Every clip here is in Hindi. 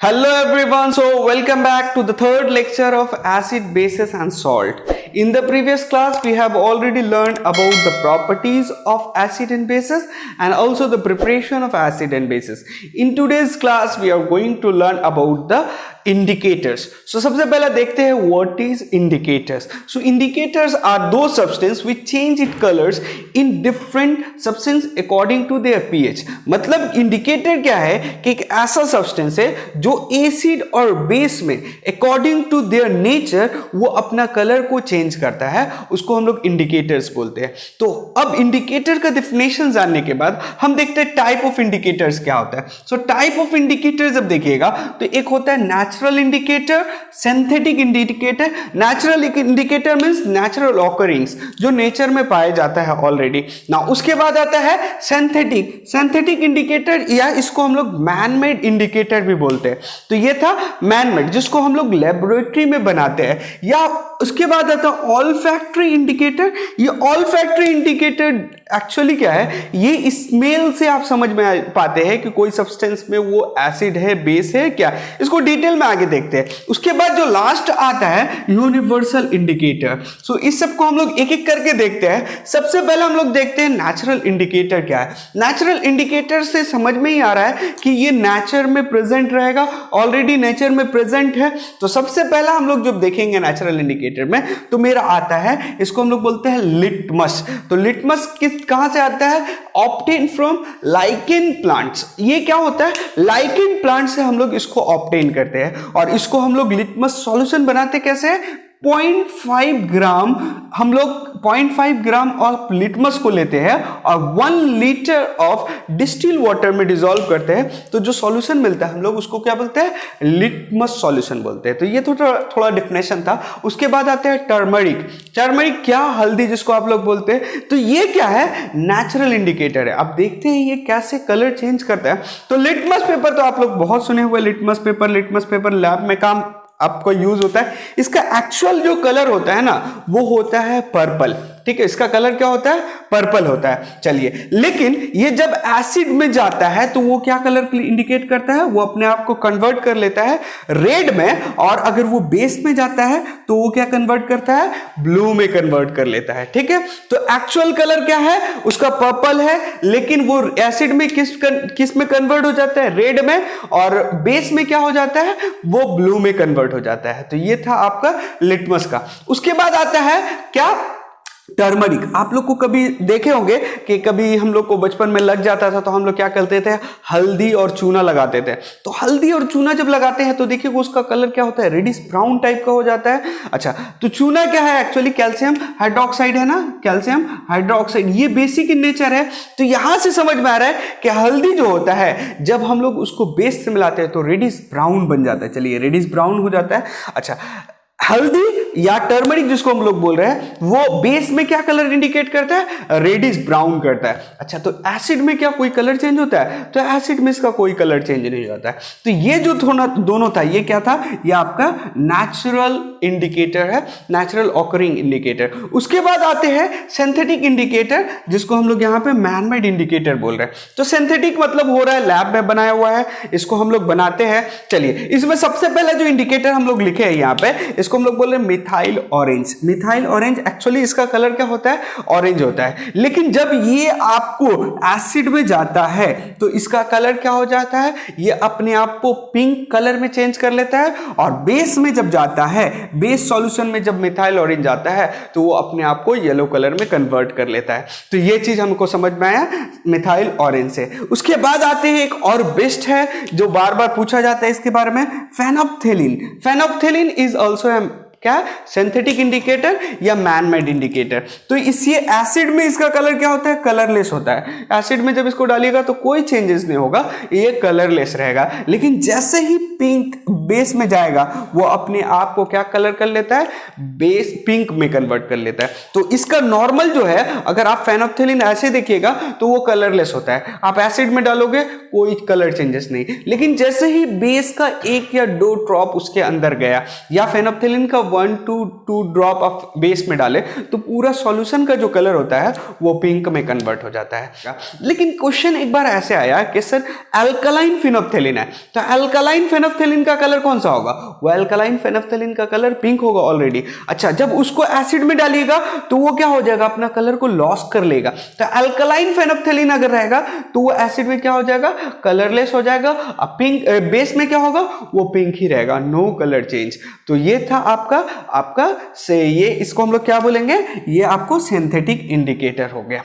Hello everyone, so welcome back to the third lecture of acid, bases and salt. In the previous class we have already learned about the properties of acid and bases and also the preparation of acid and bases. In today's class we are going to learn about the indicators. So सबसे पहला देखते हैं what is indicators. So indicators are those substance which change its colors in different substance according to their pH. मतलब इंडिकेटर क्या है कि एक ऐसा सब्सटेंस है जो एसिड और बेस में अकॉर्डिंग टू देयर नेचर वो अपना कलर को चेंज करता है, उसको हम लोग इंडिकेटर्स बोलते हैं. तो अब इंडिकेटर का डेफिनेशन जानने के बाद हम देखते हैं टाइप ऑफ इंडिकेटर्स क्या होता है. सो टाइप ऑफ इंडिकेटर जब देखिएगा तो एक होता है natural indicator, synthetic indicator. Natural indicator means natural occurrings जो नेचर में पाया जाता है ऑलरेडी. ना उसके बाद आता है सिंथेटिक इंडिकेटर या इसको हम लोग मैन मेड इंडिकेटर भी बोलते हैं. तो ये था मैन मेड जिसको हम लोग लेबोरेटरी में बनाते हैं. या उसके बाद आता है ऑल्फैक्टरी इंडिकेटर. ये ऑल्फैक्टरी इंडिकेटर एक्चुअली क्या है, ये स्मेल से आप समझ में पाते हैं कि कोई सब्सटेंस में वो एसिड है, बेस है क्या. इसको डिटेल में आगे देखते हैं. उसके बाद जो लास्ट आता है यूनिवर्सल इंडिकेटर. सो इस सब को हम लोग एक एक करके देखते हैं. सबसे पहले हम लोग देखते हैं नेचुरल इंडिकेटर क्या है. नेचुरल इंडिकेटर से समझ में ही आ रहा है कि ये नेचर में प्रेजेंट रहेगा, ऑलरेडी नेचर में प्रेजेंट है. तो सबसे पहला हम लोग जब देखेंगे नेचुरल इंडिकेटर में तो मेरा आता है, इसको हम लोग बोलते हैं लिटमस. तो लिटमस कहां से आता है, ऑब्टेन फ्रॉम लाइकेन प्लांट्स. ये क्या होता है, लाइकेन प्लांट से हम लोग इसको ऑब्टेन करते हैं और इसको हम लोग लिटमस सॉल्यूशन बनाते कैसे है, 0.5 ग्राम हम लोग 0.5 ग्राम ऑफ लिटमस को लेते हैं और 1 लीटर ऑफ डिस्टिल वाटर में डिसॉल्व करते हैं. तो जो सॉल्यूशन मिलता है हम लोग उसको क्या बोलते हैं, लिटमस सॉल्यूशन बोलते हैं. तो ये थोड़ा डिफिनेशन था. उसके बाद आते हैं टर्मरिक. टर्मरिक क्या, हल्दी जिसको आप लोग बोलते हैं. तो ये क्या है, नेचुरल इंडिकेटर है. आप देखते हैं ये कैसे कलर चेंज करता है. तो लिटमस पेपर तो आप लोग बहुत सुने हुए, लिटमस पेपर लैब में काम आपको यूज होता है. इसका एक्चुअल जो कलर होता है ना वो होता है पर्पल. ठीक है, इसका कलर क्या होता है, पर्पल होता है. चलिए, लेकिन ये जब एसिड में जाता है तो वो क्या कलर इंडिकेट करता है, वो अपने आप को कन्वर्ट कर लेता है रेड में. और अगर वो बेस में जाता है तो वो क्या कन्वर्ट करता है, ब्लू में कन्वर्ट कर लेता है. ठीक है, तो एक्चुअल कलर क्या है, उसका पर्पल है, लेकिन वो एसिड में किस में कन्वर्ट हो जाता है, रेड में. और बेस में क्या हो जाता है, वो ब्लू में कन्वर्ट हो जाता है. तो ये था आपका लिटमस का. उसके बाद आता है क्या, टर्मरिक. आप लोग को कभी देखे होंगे कि कभी हम लोग को बचपन में लग जाता था तो हम लोग क्या करते थे, हल्दी और चूना लगाते थे. तो हल्दी और चूना जब लगाते हैं तो देखिए उसका कलर क्या होता है, रेडिश ब्राउन टाइप का हो जाता है. अच्छा, तो चूना क्या है, एक्चुअली कैल्शियम हाइड्रोक्साइड है ना, कैल्शियम हाइड्रोक्साइड. ये बेसिक इन नेचर है. तो यहां से समझ में आ रहा है कि हल्दी जो होता है जब हम लोग उसको बेस से मिलाते हैं तो रेडिश ब्राउन बन जाता है. चलिए, रेडिश ब्राउन हो जाता है. अच्छा, हल्दी या टर्मरिक जिसको हम लोग बोल रहे हैं वो बेस में क्या कलर इंडिकेट करता है, रेडिश ब्राउन करता है. अच्छा, तो एसिड में क्या कोई कलर चेंज होता है, तो एसिड में इसका कोई कलर चेंज नहीं होता है. तो ये जो दोनों था ये क्या था, ये आपका नेचुरल इंडिकेटर है, नेचुरल ऑकरिंग इंडिकेटर. उसके बाद आते हैं सिंथेटिक इंडिकेटर जिसको हम लोग यहाँ पे मैन मेड इंडिकेटर बोल रहे हैं. तो सिंथेटिक मतलब हो रहा है लैब में बनाया हुआ है, इसको हम लोग बनाते हैं. चलिए, इसमें सबसे पहला जो इंडिकेटर हम लोग लिखे हैं यहाँ पे, इसको हम लोग बोल रहे हैं methyl orange. Methyl orange actually इसका कलर क्या होता है, ऑरेंज होता है. लेकिन जब ये आपको एसिड में जाता है तो इसका कलर क्या हो जाता है, ये अपने आप को पिंक कलर में चेंज कर लेता है. और बेस में जब जाता है, बेस सॉल्यूशन में जब मिथाइल ऑरेंज जाता है तो वो अपने आप को येलो कलर में कन्वर्ट कर लेता है. तो ये चीज हमको समझ में आया मिथाइल ऑरेंज से. उसके बाद आते हैं एक और बेस्ट है जो बार बार पूछा जाता है इसके बारे में, फेनोप्थेलिन. फेनोप्थेलिन इज ऑल्सो क्या, सिंथेटिक इंडिकेटर या मैन मेड इंडिकेटर. तो इसी एसिड में इसका कलर क्या होता है, कलरलेस होता है. एसिड में जब इसको डालिएगा तो कोई चेंजेस नहीं होगा, ये कलरलेस रहेगा. लेकिन जैसे ही पिंक बेस में जाएगा वो अपने आप को क्या कलर कर लेता है, बेस पिंक में कन्वर्ट कर लेता है. तो इसका नॉर्मल जो है, अगर आप फेनोप्थेलिन ऐसे देखिएगा तो वो कलरलेस होता है. आप एसिड में डालोगे कोई कलर चेंजेस नहीं. लेकिन जैसे ही बेस का 1 या 2 ड्रॉप उसके अंदर गया या फेनोप्थेलिन का 1 to 2 ड्रॉप ऑफ बेस में डाले तो पूरा सॉल्यूशन का जो कलर होता है वो पिंक में कन्वर्ट हो जाता है। लेकिन क्वेश्चन एक बार ऐसे आया कि सर अल्कलाइन फिनोप्थेलिन है, तो अल्कलाइन फिनोप्थेलिन का कलर कौन सा होगा? वो अल्कलाइन फिनोप्थेलिन का कलर पिंक होगा ऑलरेडी। अच्छा, जब उसको एसिड में डालिएगा तो वो क्या हो जाएगा? अपना कलर को लॉस कर लेगा। तो अल्कलाइन फिनोप्थेलिन अगर रहेगा तो वो एसिड में क्या हो जाएगा? कलरलेस हो जाएगा। अब पिंक बेस में क्या होगा? वो पिंक ही रहेगा, नो कलर चेंज। तो ये था आपका से ये इसको हम लोग क्या बोलेंगे? ये आपको सिंथेटिक इंडिकेटर हो गया।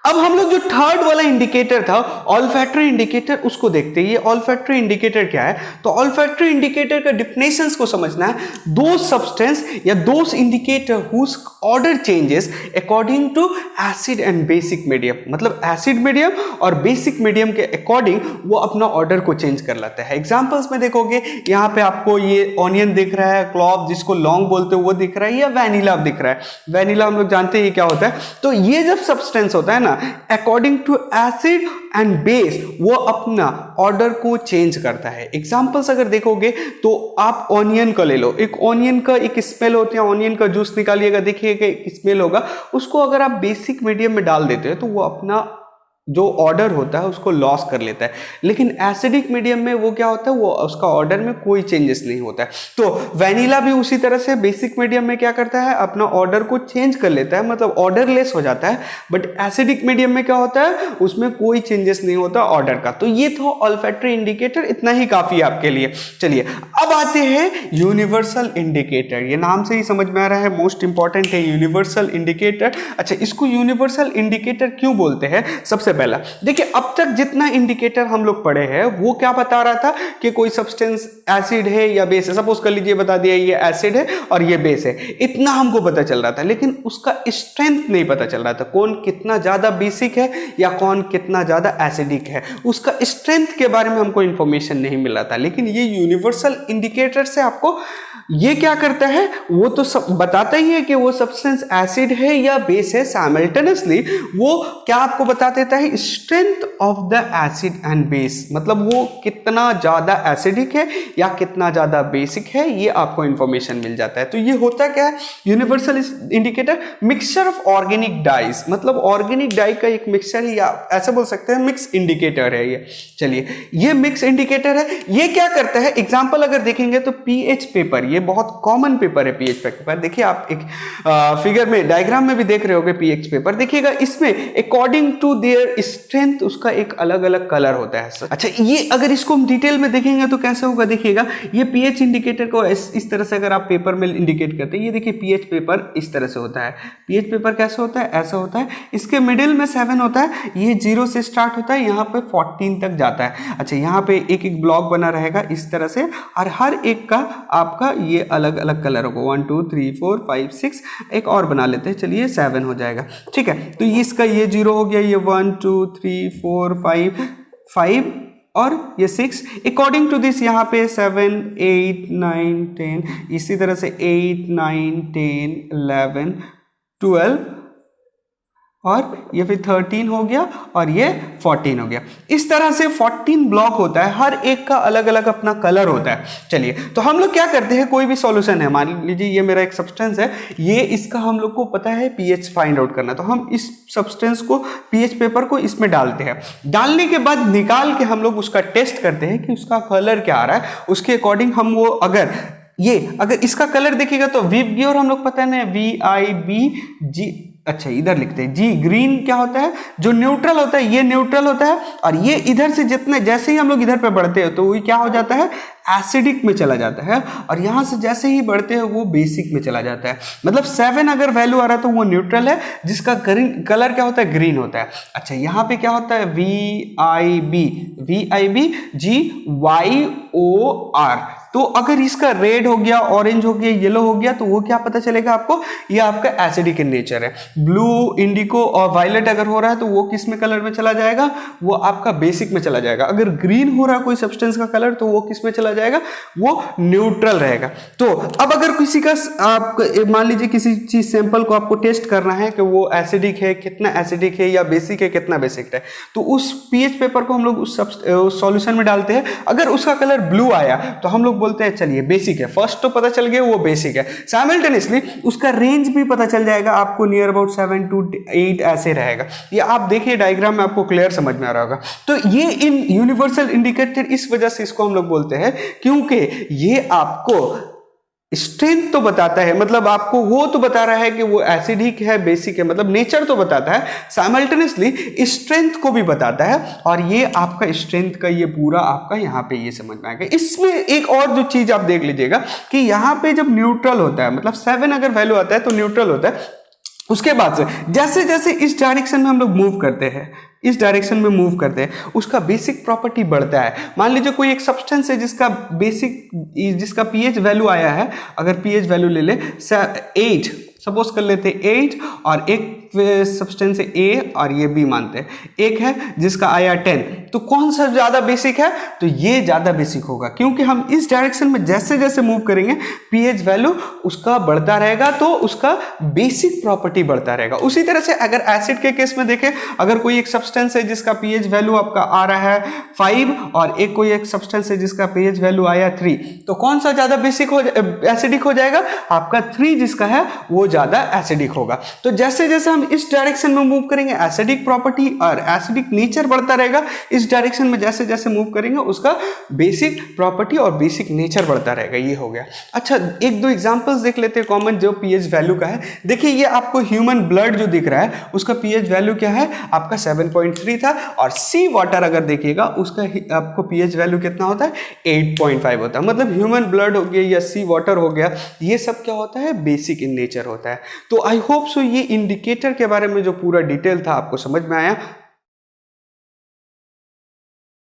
अब हम लोग जो थर्ड वाला इंडिकेटर था ऑल्फैक्टरी इंडिकेटर, उसको देखते हैं। ये ऑल्फैक्टरी इंडिकेटर क्या है? तो ऑल्फैक्टरी इंडिकेटर का डिफिनेशंस को समझना है। दो सब्सटेंस या those indicator whose order changes according to acid and basic medium, मतलब एसिड मीडियम और बेसिक मीडियम के अकॉर्डिंग वो अपना ऑर्डर को चेंज कर लेता है। एग्जांपल्स में देखोगे, यहाँ पे आपको ये ऑनियन दिख रहा है, क्लॉव जिसको लौंग बोलते हैं वो दिख रहा है, या वैनिला दिख रहा है। वैनिला हम लोग जानते हैं ये क्या होता है। तो ये जब सब्सटेंस होता है ना, according to acid and base वो अपना ऑर्डर को चेंज करता है। एग्जांपल्स अगर देखोगे तो आप ऑनियन का ले लो, एक ऑनियन का एक स्मेल होती है, ऑनियन का जूस निकालिएगा, देखिएगा एक स्मेल होगा। उसको अगर आप बेसिक मीडियम में डाल देते हो तो वो अपना जो ऑर्डर होता है उसको लॉस कर लेता है। लेकिन एसिडिक मीडियम में वो क्या होता है? वो उसका ऑर्डर में कोई चेंजेस नहीं होता है। तो वैनिला भी उसी तरह से बेसिक मीडियम में क्या करता है? अपना ऑर्डर को चेंज कर लेता है, मतलब ऑर्डरलेस हो जाता है। बट एसिडिक मीडियम में क्या होता है? उसमें कोई चेंजेस नहीं होता ऑर्डर का। तो ये था ऑल्फैक्टरी इंडिकेटर, इतना ही काफी है आपके लिए। चलिए अब आते हैं यूनिवर्सल इंडिकेटर। ये नाम से ही समझ में आ रहा है, मोस्ट इंपॉर्टेंट है यूनिवर्सल इंडिकेटर। अच्छा, इसको यूनिवर्सल इंडिकेटर क्यों बोलते हैं? सबसे पहला देखिए, अब तक जितना इंडिकेटर हम लोग पढ़े हैं वो क्या बता रहा था कि कोई सब्सटेंस एसिड है या बेस है। सपोज कर लीजिए बता दिया ये एसिड है और ये बेस है, इतना हमको पता चल रहा था। लेकिन उसका स्ट्रेंथ नहीं पता चल रहा था, कौन कितना ज्यादा बेसिक है या कौन कितना ज्यादा एसिडिक है, उसका स्ट्रेंथ के बारे में हमको इंफॉर्मेशन नहीं मिल रहा था। लेकिन ये यूनिवर्सल इंडिकेटर से आपको ये क्या करता है? वो तो सब बताता ही है कि वो सब्सटेंस एसिड है या बेस है। साइमल्टेनियसली वो क्या आपको बता देता है? Strength of the acid and base, मतलब वो कितना ज्यादा एसिडिक है या कितना ज्यादा बेसिक है, ये आपको इंफॉर्मेशन मिल जाता है। तो ये होता क्या है universal indicator? Mixture of organic dyes, मतलब ऑर्गेनिक डाई का एक मिक्सचर है, या ऐसे बोल सकते हैं मिक्स इंडिकेटर है ये। चलिए, ये मिक्स इंडिकेटर है। ये क्या करता है? एग्जाम्पल अगर देखेंगे तो पीएच पेपर, ये बहुत कॉमन पेपर है पीएच पेपर। देखिए आप एक फिगर में, डायग्राम में भी देख रहे होंगे पीएच पेपर। देखिएगा इसमें अकॉर्डिंग टू देयर स्ट्रेंथ उसका एक अलग अलग कलर होता है। अच्छा, ये अगर इसको हम डिटेल में देखेंगे तो कैसे होगा? देखिएगा ये पीएच इंडिकेटर को इस तरह से अगर आप पेपर में इंडिकेट करते हैं, ये देखिए पीएच पेपर इस तरह से होता है। पीएच पेपर कैसे होता है? ऐसा होता है। इसके मिडिल में 7 होता है, ये 0 से स्टार्ट होता है, यहाँ पे 14 तक जाता है। अच्छा, यहाँ पे एक एक ब्लॉक बना रहेगा इस तरह से, और हर एक का आपका ये अलग अलग कलर होगा। 1 2 3 4 5 6, एक और बना लेते हैं, चलिए 7 हो जाएगा। ठीक है, तो इसका ये 0 हो गया, ये 1 2 3 4 5 और ये 6। अकॉर्डिंग टू दिस यहाँ पे 7 8 9 10, इसी तरह से 8 9 10 11 12 और ये फिर 13 हो गया और ये 14 हो गया। इस तरह से 14 ब्लॉक होता है, हर एक का अलग अलग अपना कलर होता है। चलिए, तो हम लोग क्या करते हैं, कोई भी सॉल्यूशन है, मान लीजिए ये मेरा एक सब्सटेंस है, ये इसका हम लोग को पता है पीएच फाइंड आउट करना, तो हम इस सब्सटेंस को, पीएच पेपर को इसमें डालते हैं। डालने के बाद निकाल के हम लोग उसका टेस्ट करते हैं कि उसका कलर क्या आ रहा है। उसके अकॉर्डिंग हम वो अगर इसका कलर देखिएगा तो विबग्योर हम लोग पता है ना, VIBG। अच्छा, इधर लिखते हैं जी। ग्रीन क्या होता है? जो न्यूट्रल होता है, ये न्यूट्रल होता है। और ये इधर से जैसे ही हम लोग इधर पे बढ़ते हैं तो वो क्या हो जाता है? एसिडिक में चला जाता है। और यहाँ से जैसे ही बढ़ते हैं वो बेसिक में चला जाता है। मतलब 7 अगर वैल्यू आ रहा है तो वो न्यूट्रल है, जिसका कलर क्या होता है? ग्रीन होता है। अच्छा, यहाँ पे क्या होता है? VIBGYOR। तो अगर इसका रेड हो गया, ऑरेंज हो गया, येलो हो गया, तो वो क्या पता चलेगा आपको? ये आपका एसिडिक इन नेचर है। ब्लू, इंडिको और वायलेट अगर हो रहा है तो वो किस में कलर में चला जाएगा? वो आपका बेसिक में चला जाएगा। अगर ग्रीन हो रहा है कोई सब्सटेंस का कलर तो वो किस में चला आ जाएगा, वो न्यूट्रल रहेगा। तो अब अगर किसी का आप मान लीजिए किसी चीज सैंपल को आपको टेस्ट करना है कि वो एसिडिक है, कितना एसिडिक है, या बेसिक है, कितना बेसिक है, तो उस पीएच पेपर को हम लोग उस सॉल्यूशन में डालते हैं। अगर उसका कलर ब्लू आया तो हम लोग बोलते हैं चलिए बेसिक है, फर्स्ट तो पता चल गया वो बेसिक है, साइमल्टेनियसली उसका रेंज भी पता चल जाएगा आपको, नियर अबाउट 7 to 8 ऐसे रहेगा। ये आप देखिए डायग्राम में आपको क्लियर समझ में आ रहा होगा। तो ये इन यूनिवर्सल इंडिकेटर इस वजह से इसको हम लोग बोलते हैं क्योंकि ये आपको स्ट्रेंथ तो बताता है, मतलब आपको वो तो बता रहा है कि वो एसिडिक है, बेसिक है, मतलब नेचर तो बताता है, साइमल्टेनियसली स्ट्रेंथ को भी बताता है। और ये आपका स्ट्रेंथ का ये पूरा आपका यहाँ पे ये समझ में आएगा। इसमें एक और जो चीज आप देख लीजिएगा कि यहाँ पे जब न्यूट्रल होता है, मतलब 7 अगर वैल्यू आता है तो न्यूट्रल होता है। उसके बाद से जैसे जैसे इस डायरेक्शन में हम लोग मूव करते हैं, इस डायरेक्शन में मूव करते हैं, उसका बेसिक प्रॉपर्टी बढ़ता है। मान लीजिए कोई एक सब्सटेंस है जिसका बेसिक, जिसका पीएच वैल्यू आया है, अगर पीएच वैल्यू ले ले 8, सपोज कर लेते 8, और एक सब्सटेंस है ए और ये बी मानते हैं, एक है जिसका आया 10, तो कौन सा ज्यादा बेसिक है? तो ये ज्यादा बेसिक होगा, क्योंकि हम इस डायरेक्शन में जैसे जैसे मूव करेंगे पीएच वैल्यू उसका बढ़ता रहेगा, तो उसका बेसिक प्रॉपर्टी बढ़ता रहेगा। उसी तरह से अगर एसिड के केस में देखें, अगर कोई एक सब्सटेंस है जिसका पीएच वैल्यू आपका आ रहा है 5 और एक कोई एक सब्सटेंस है जिसका पीएच वैल्यू आया 3, तो कौन सा ज्यादा बेसिक हो एसिडिक हो जाएगा? आपका 3 जिसका है वो ज्यादा एसिडिक होगा। तो जैसे जैसे हम इस डायरेक्शन में मूव करेंगे एसिडिक प्रॉपर्टी और एसिडिक नेचर बढ़ता रहेगा, इस डायरेक्शन में जैसे जैसे मूव करेंगे उसका बेसिक प्रॉपर्टी और बेसिक नेचर बढ़ता रहेगा। ये हो गया। अच्छा, एक दो एग्जांपल्स देख लेते हैं कॉमन जो पीएच वैल्यू का है। देखिए ये आपको ह्यूमन ब्लड जो दिख रहा है उसका पीएच वैल्यू क्या है? आपका 7.3 था, और सी वाटर अगर देखिएगा उसका आपको पीएच वैल्यू कितना होता है? 8.5 होता है। मतलब ह्यूमन ब्लड हो गया या सी वाटर हो गया, ये सब क्या होता है? बेसिक इन नेचर होता है। तो आई होप सो ये इंडिकेटर के बारे में जो पूरा डिटेल था आपको समझ में आया।